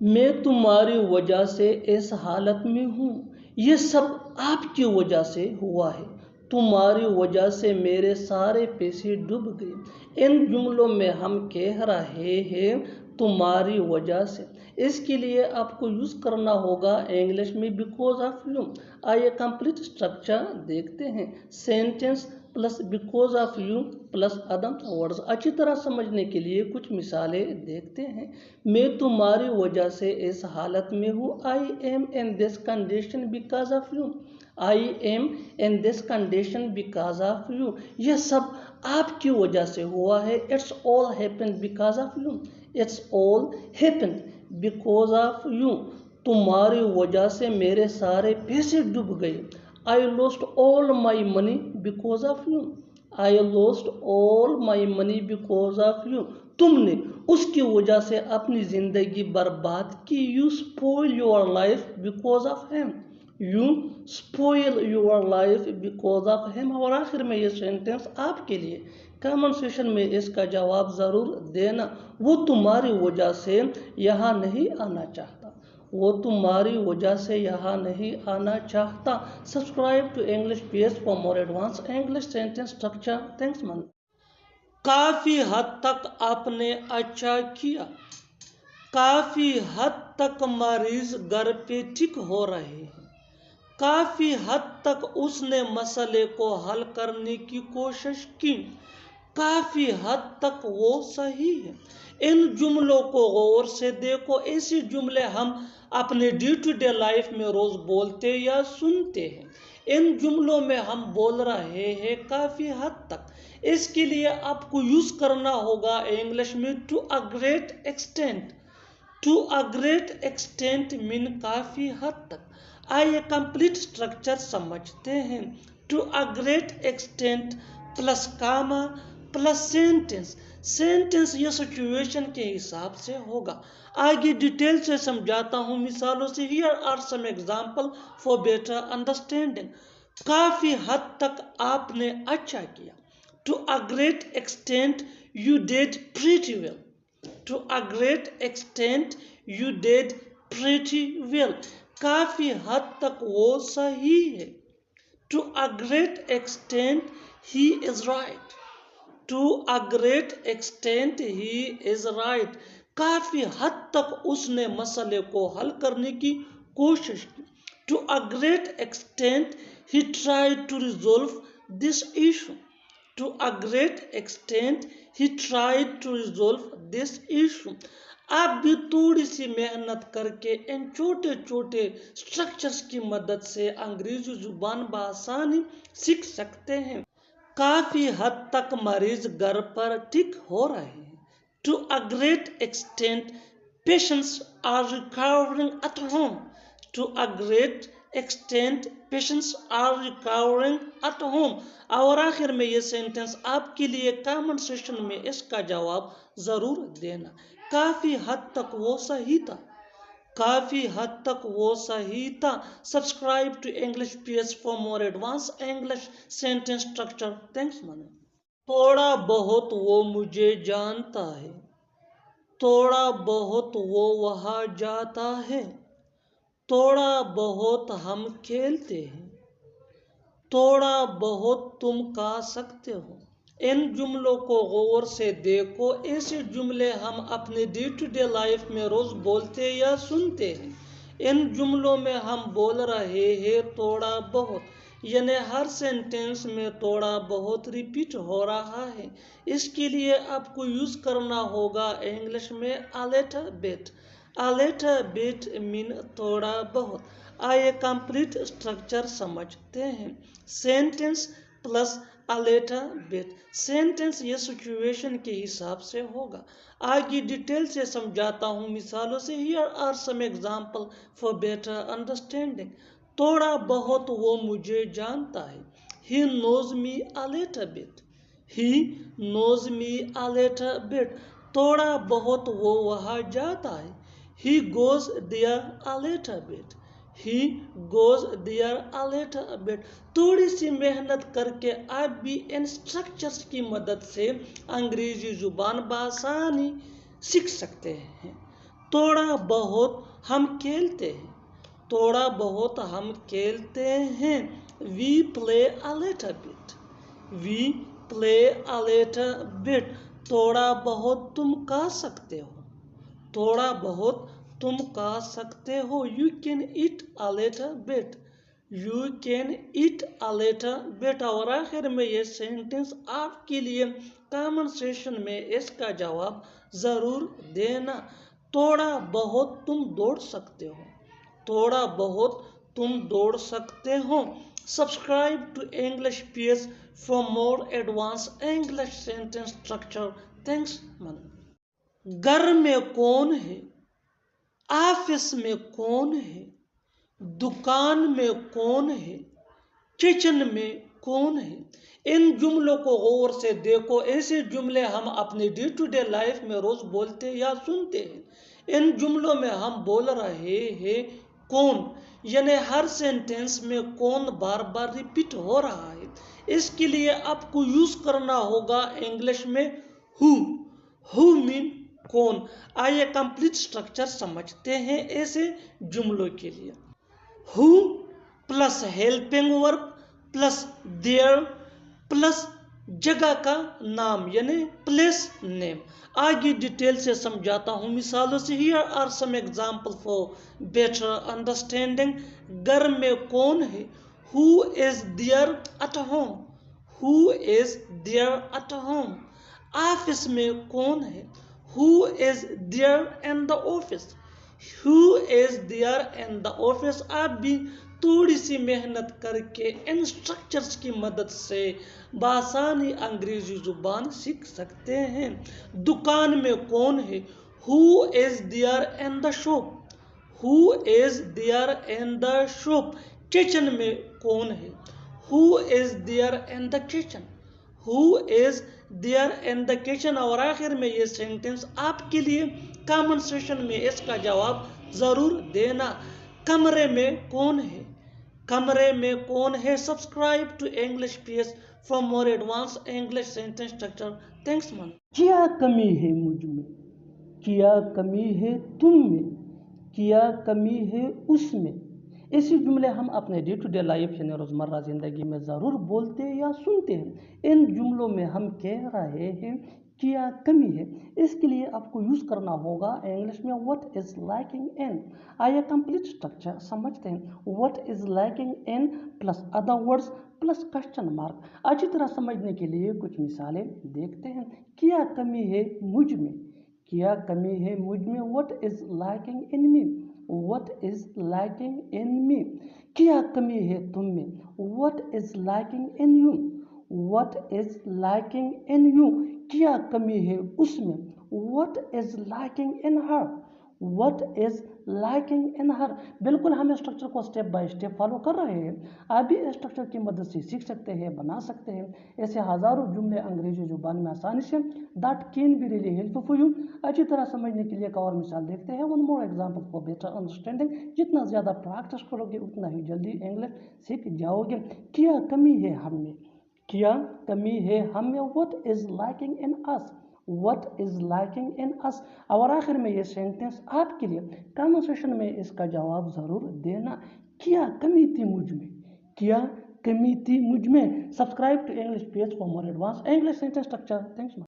میں تمہاری وجہ سے اس حالت میں ہوں، یہ سب آپ کی وجہ سے ہوا ہے، تمہاری وجہ سے میرے سارے پیسے ڈوب گئے۔ ان جملوں میں ہم کہہ رہے ہیں تمہاری وجہ سے، اس کے لیے آپ کو یوز کرنا ہوگا انگلش میں بیکاز آف یو۔ آئیے کمپلیٹ اسٹرکچر دیکھتے ہیں۔ Sentence plus because of you plus idiom words. اچھی طرح سمجھنے کے لیے کچھ مثالیں دیکھتے ہیں۔ میں تمہاری وجہ سے اس حالت میں ہوں، I am in this condition because of you, I am in this condition because of you, یہ سب آپ کی وجہ سے ہوا ہے۔ It's all happen because of you, it's all happen because of you, تمہاری وجہ سے میرے سارے پیسے ڈوب گئے۔ I lost all my money because of you, I lost all my money because of you, تم نے اس کی وجہ سے اپنی زندگی برباد کی۔ You spoil your life because of him, you spoil your life because of him. اور آخر میں یہ سینٹینس آپ کے لیے کامنٹ سیکشن میں اس کا جواب ضرور دینا۔ وہ تمہاری وجہ سے یہاں نہیں آنا چاہتا، وہ تمہاری وجہ سے یہاں نہیں آنا چاہتا۔ Subscribe to English piece for more advance English sentence structure. Thanks man. کافی حد تک آپ نے اچھا کیا، کافی حد تک مریض گھر پہ ٹھیک ہو رہے ہیں، کافی حد تک اس نے مسئلے کو حل کرنے کی کوشش کی، کافی حد تک وہ صحیح ہے۔ ان جملوں کو غور سے دیکھو، ایسے جملے ہم اپنے ڈے ٹو ڈے لائف میں روز بولتے یا سنتے ہیں۔ ان جملوں میں ہم بول رہے ہیں کافی حد تک، اس کے لیے آپ کو یوز کرنا ہوگا انگلش میں to a great extent. To a great extent mean کافی حد تک۔ آئیے کمپلیٹ اسٹرکچر سمجھتے ہیں۔ To a great extent plus comma plus sentence. Sentence یہ سچویشن کے حساب سے ہوگا۔ آگے ڈیٹیل سے سمجھاتا ہوں مثالوں سے۔ Here are some example for better understanding. کافی حد تک آپ نے اچھا کیا، to a great extent you did pretty well, to a great extent you did pretty well, کافی حد تک وہ صحیح ہے۔ To a great extent he is right, to a great extent he is right, کافی حد تک اس نے مسئلے کو حل کرنے کی کوشش کی۔ To a great extent he tried to resolve this issue, to a great extent he tried to resolve this issue. آپ بھی تھوڑی سی محنت کر کے ان چھوٹے چھوٹے اسٹرکچرز کی مدد سے انگریزی زبان بآسانی سیکھ سکتے ہیں۔ کافی حد تک مریض گھر پر ٹھیک ہو رہے ہیں۔ To a great extent patients are recovering at home, to a great extent patients are recovering at home. اور آخر میں یہ سینٹینس آپ کے لیے کامنٹ سیکشن میں اس کا جواب ضرور دینا۔ کافی حد تک وہ صحیح تھا، کافی حد تک وہ صحیح تھا۔ Subscribe to English piece for more advance English sentence structure. Thanks man. تھوڑا بہت وہ مجھے جانتا ہے، تھوڑا بہت وہ وہاں جاتا ہے، تھوڑا بہت ہم کھیلتے ہیں، تھوڑا بہت تم کھا سکتے ہو۔ ان جملوں کو غور سے دیکھو، ایسے جملے ہم اپنے ڈے ٹو ڈے لائف میں روز بولتے یا سنتے ہیں۔ ان جملوں میں ہم بول رہے ہیں تھوڑا بہت، یعنی ہر سینٹینس میں تھوڑا بہت ریپیٹ ہو رہا ہے۔ اس کے لیے آپ کو یوز کرنا ہوگا انگلش میں a little bit۔ a little bit مین تھوڑا بہت۔ آئیے کمپلیٹ اسٹرکچر سمجھتے ہیں۔ Sentence plus a little bit۔ Sentence یہ سچویشن کے حساب سے ہوگا۔ آگے ڈیٹیل سے سمجھاتا ہوں مثالوں سے۔ Here are some example for better understanding. تھوڑا بہت وہ مجھے جانتا ہے، he knows me a little bit، he knows me a little bit، تھوڑا بہت وہ وہاں جاتا ہے، he goes there a little bit، he goes there a little bit۔ تھوڑی سی محنت کر کے آپ بھی ان اسٹرکچرز کی مدد سے انگریزی زبان بآسانی سیکھ سکتے ہیں۔ تھوڑا بہت ہم کھیلتے ہیں. تھوڑا بہت ہم کھیلتے ہیں. We play a little bit. We play a little bit. تھوڑا بہت تم کھا سکتے ہو. تھوڑا بہت تم کھا سکتے ہو. You can eat a little bit. You can eat a little bit. اور آخر میں یہ سینٹنس آپ کے لیے کامنٹ سیشن میں اس کا جواب ضرور دینا. تھوڑا بہت تم دوڑ سکتے ہو. تھوڑا بہت تم دوڑ سکتے ہو. Subscribe to English piece for more advance English sentence structure. Thanks man. گھر میں کون ہے؟ آفس میں کون ہے؟ دکان میں کون ہے؟ کچن میں کون ہے؟ ان جملوں کو غور سے دیکھو. ایسے جملے ہم اپنے ڈے ٹو ڈے لائف میں روز بولتے یا سنتے ہیں. ان جملوں میں ہم بول رہے ہیں کون، یعنی ہر سینٹینس میں کون بار بار ریپیٹ ہو رہا ہے. اس کے لیے آپ کو یوز کرنا ہوگا انگلش میں ہو. ہو مین کون. آئیے کمپلیٹ اسٹرکچر سمجھتے ہیں ایسے جملوں کے لیے. Who plus helping verb plus there plus جگہ کا نام یعنی پلیس نیم. آگے ڈیٹیل سے سمجھاتا ہوں مثالوں سے. Here are some example for better understanding. گھر میں کون ہے؟ Who is there at home. Who is there at home. Office میں کون ہے؟ Who is there in the office. Who is there in the office. آپ بھی تھوڑی سی محنت کر کے ان اسٹرکچرز کی مدد سے بآسانی انگریزی زبان سیکھ سکتے ہیں. دکان میں کون ہے؟ Who is there in the shop. Who is there in the shop. Kitchen میں کون ہے؟ Who is there in the kitchen. Who is there in the kitchen. اور آخر میں یہ سینٹنس آپ کے لیے کامنٹ سیشن میں اس کا جواب ضرور دینا. کمرے میں کون ہے؟ کمرے میں کون ہے؟ Subscribe to English piece for more advance English sentence structure. Thanks man. کیا کمی ہے مجھ میں؟ کیا کمی ہے تم میں؟ کیا کمی ہے اس میں؟ ایسی جملے ہم اپنے ڈے ٹو ڈے لائف یعنی روزمرہ زندگی میں ضرور بولتے یا سنتے ہیں. ان جملوں میں ہم کہہ رہے ہیں کیا کمی ہے. اس کے لیے آپ کو یوز کرنا ہوگا انگلش میں what is lacking in. آئیے کمپلیٹ اسٹرکچر سمجھتے ہیں. what is lacking in plus other words plus question mark. اچھی طرح سمجھنے کے لیے کچھ مثالیں دیکھتے ہیں. کیا کمی ہے مجھ میں؟ کیا کمی ہے مجھ میں. what is lacking in me. what is lacking in me. کیا کمی ہے تم میں؟ what is lacking in you. what is lacking in you. کیا کمی ہے اس میں؟ what is lacking in her. what is lacking in her. بالکل ہم اسٹرکچر کو اسٹیپ بائی اسٹیپ فالو کر رہے ہیں. آپ بھی اسٹرکچر کی مدد سے سیکھ سکتے ہیں، بنا سکتے ہیں ایسے ہزاروں جملے انگریزی زبان میں آسانی سے. that can be really helpful for you. اچھی طرح سمجھنے کے لیے ایک اور مثال دیکھتے ہیں. one more example for better understanding. جتنا زیادہ پریکٹس کرو گے اتنا ہی جلدی انگلش سیکھ جاؤ گے. کیا کمی ہے ہم میں؟ کیا کمی ہے ہم میں. what is lacking in us. what is lacking in us. اور آخر میں یہ سینٹنس آپ کے لیے کامنٹ سیشن میں اس کا جواب ضرور دینا. کیا کمی تھی مجھ میں؟ کیا کمی تھی مجھ میں. Subscribe to English page for more advance English sentence structure. Thanks.